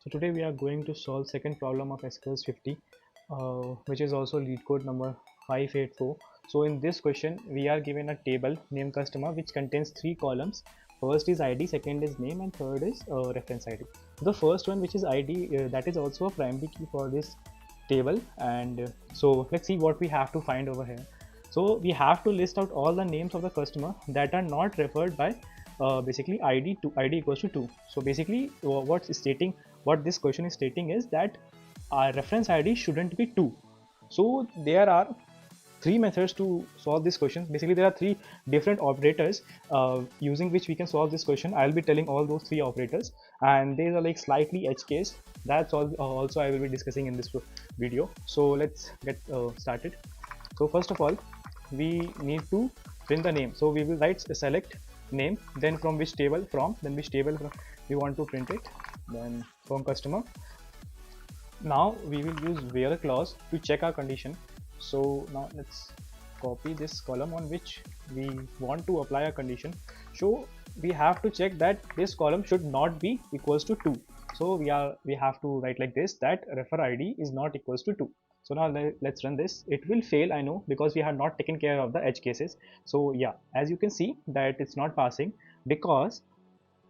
So today we are going to solve second problem of SQL 50, which is also LeetCode number 584. So in this question we are given a table name customer which contains three columns. First is ID, second is name, and third is reference ID. The first one, which is ID, that is also a primary key for this table. And so let's see what we have to find over here. So we have to list out all the names of the customer that are not referred by basically ID equals to 2. So basically what this question is stating is that our reference ID shouldn't be 2. So there are three methods to solve this question. Basically there are three different operators using which we can solve this question. I'll be telling all those three operators, and these are like slightly edge case. That's all also I will be discussing in this video. So let's get started. So first of all, we need to print the name. So we will write select name, then from which table, then which table we want to print it, then from customer. Now we will use where clause to check our condition. So now let's copy this column on which we want to apply a condition. So we have to check that this column should not be equals to 2. So we have to write like this, that refer ID is not equals to 2. So now let's run this. It will fail, I know, because we have not taken care of the edge cases. So yeah, as you can see that it's not passing because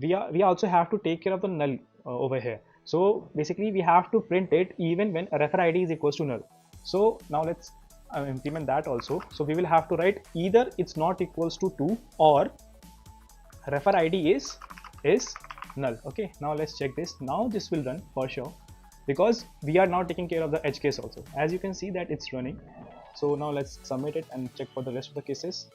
we also have to take care of the null over here. So basically we have to print it even when refer ID is equals to null. So now let's implement that also. So we will have to write either it's not equals to 2 or refer ID is null. Okay, now let's check this. Now this will run for sure, because we are now taking care of the edge case also. As you can see that it's running. So now let's submit it and check for the rest of the cases.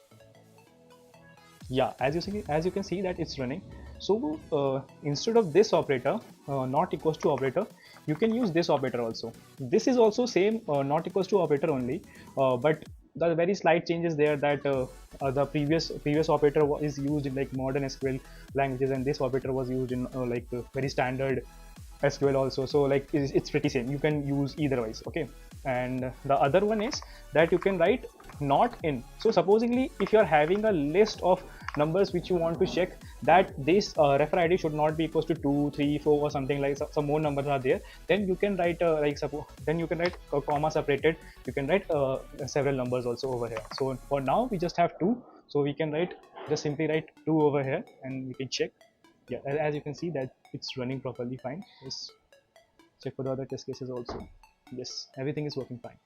Yeah, as you can see that it's running. So instead of this operator, not equals to operator, you can use this operator also. This is also same not equals to operator only, but the very slight change is there, that the previous operator is used in like modern SQL languages, and this operator was used in very standard SQL also. So like it's pretty same. You can use either wise. Okay, and the other one is that you can write not in. So supposingly if you are having a list of numbers which you want to check that this refer ID should not be equals to 2, 3, 4 or something, like some more numbers are there, then you can write then you can write comma separated. You can write several numbers also over here. So for now we just have 2, so we can just simply write 2 over here and we can check. Yeah, as you can see that it's running properly fine. Just check for the other test cases also. Yes, everything is working fine.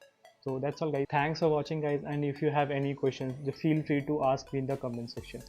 So that's all guys. Thanks for watching guys, and if you have any questions, feel free to ask me in the comment section.